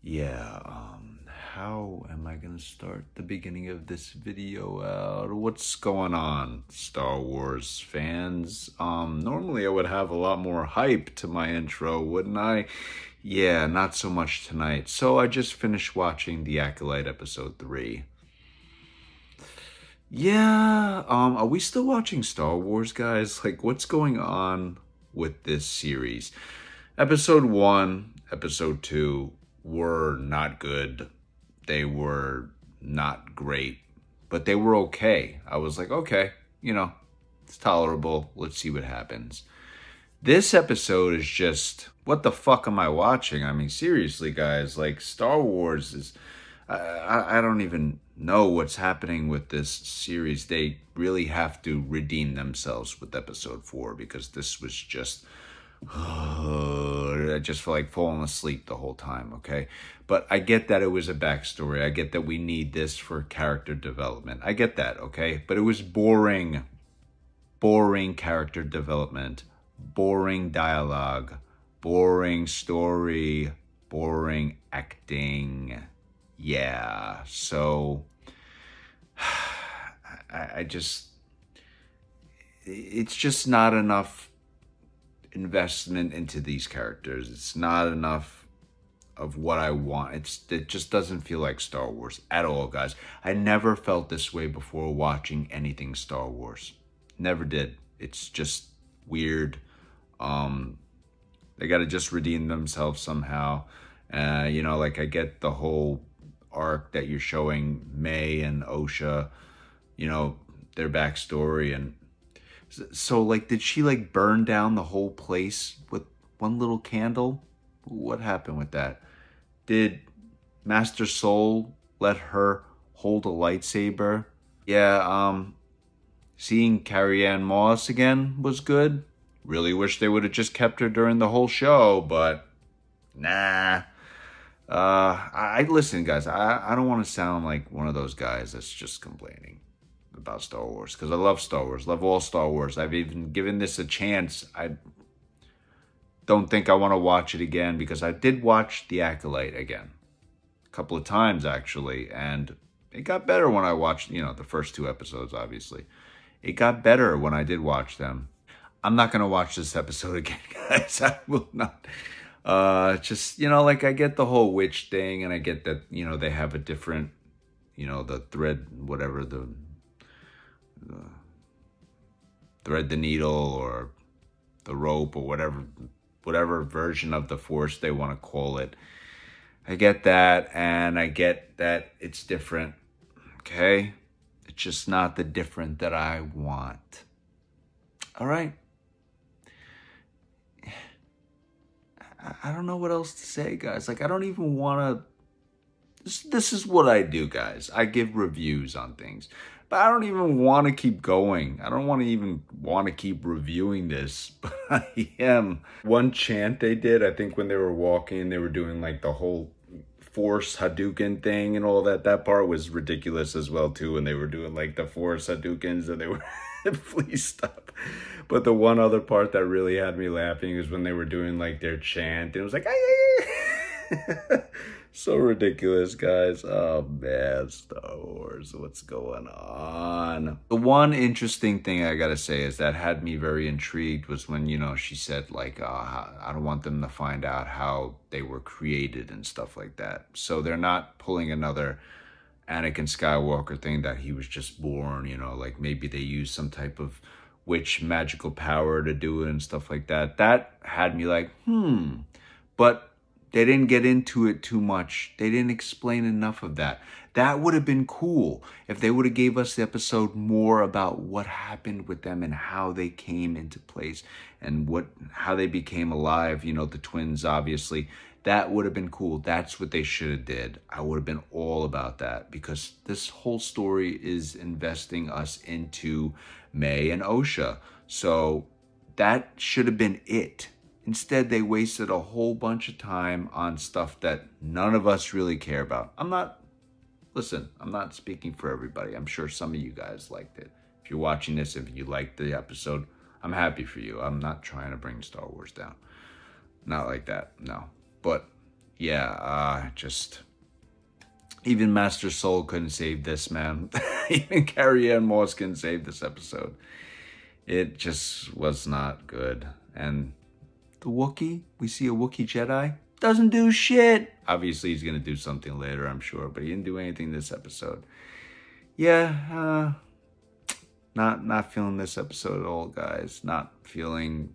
Yeah, how am I gonna start the beginning of this video out? What's going on, Star Wars fans? Normally I would have a lot more hype to my intro, wouldn't I? Yeah, not so much tonight. So I just finished watching The Acolyte episode 3. Yeah, are we still watching Star Wars, guys? Like, what's going on with this series? Episode 1, episode 2 were not good. They were not great, but they were okay. I was like, okay, it's tolerable. Let's see what happens. This episode is just, what the fuck am I watching? I mean, seriously, guys, like, Star Wars is, I don't even know what's happening with this series. They really have to redeem themselves with episode 4 because this was just, I just feel like falling asleep the whole time, okay? But I get that it was a backstory. I get that we need this for character development. I get that, okay? But it was boring. Boring character development. Boring dialogue. Boring story. Boring acting. Yeah, so I just, it's just not enough investment into these characters. It's not enough of what I want. It just doesn't feel like Star Wars at all, guys. I never felt this way before watching anything Star Wars. Never did. It's just weird. They got to just redeem themselves somehow. Like I get the whole arc that you're showing May and Osha, their backstory. And so, like, did she, like, burn down the whole place with one little candle? What happened with that? Did Master Soul let her hold a lightsaber? Yeah, seeing Carrie-Anne Moss again was good. Really wish they would have just kept her during the whole show, but nah. I listen, guys, I don't want to sound like one of those guys that's just complaining about Star Wars, because I love Star Wars, love all Star Wars. I've even given this a chance. I don't think I want to watch it again, because I did watch The Acolyte again a couple of times, actually, and it got better when I watched, the first 2 episodes, obviously. It got better when I did watch them. I'm not going to watch this episode again, guys. I will not. Just, like, I get the whole witch thing, and I get that, they have a different, the thread, whatever, the thread the needle or the rope or whatever version of the Force they want to call it. I get that, and I get that it's different, okay? It's just not the different that I want. All right? I don't know what else to say, guys. Like, I don't even want to... This is what I do, guys. I give reviews on things. But I don't even want to keep going. I don't even want to keep reviewing this. But I am. One chant they did, I think when they were walking, they were doing like the whole Force Hadouken thing and all that. That part was ridiculous as well, too. And they were doing like the Force Hadoukens and they were... Please stop. But the one other part that really had me laughing is when they were doing like their chant. It was like, so ridiculous, guys. Oh man, Star Wars, what's going on? The one interesting thing I gotta say is that had me very intrigued was when, she said like, I don't want them to find out how they were created and stuff like that. So they're not pulling another Anakin Skywalker thing that he was just born, like maybe they used some type of witch magical power to do it and stuff like that. That had me like, but they didn't get into it too much. They didn't explain enough of that. That would have been cool if they would have gave us the episode more about what happened with them and how they came into place and how they became alive, the twins, obviously. That would have been cool. That's what they should have did. I would have been all about that, because this whole story is investing us into May and Osha. So that should have been it. Instead, they wasted a whole bunch of time on stuff that none of us really care about. I'm not speaking for everybody. I'm sure some of you guys liked it. If you're watching this, if you liked the episode, I'm happy for you. I'm not trying to bring Star Wars down. Not like that, no. But yeah, just even Master Soul couldn't save this, man. Even Carrie Ann Moss couldn't save this episode. It just was not good. And the Wookiee, we see a Wookiee Jedi, doesn't do shit. Obviously, he's gonna do something later, I'm sure, but he didn't do anything this episode. Yeah, not feeling this episode at all, guys. Not feeling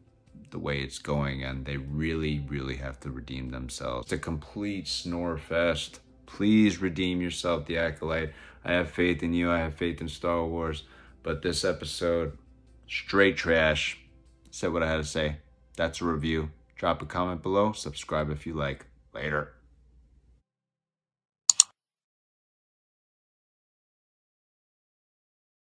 the way it's going, and they really have to redeem themselves. It's a complete snore fest. Please redeem yourself, the Acolyte. I have faith in you. I have faith in Star Wars. But this episode, straight trash. Said what I had to say. That's a review. Drop a comment below. Subscribe if you like. Later.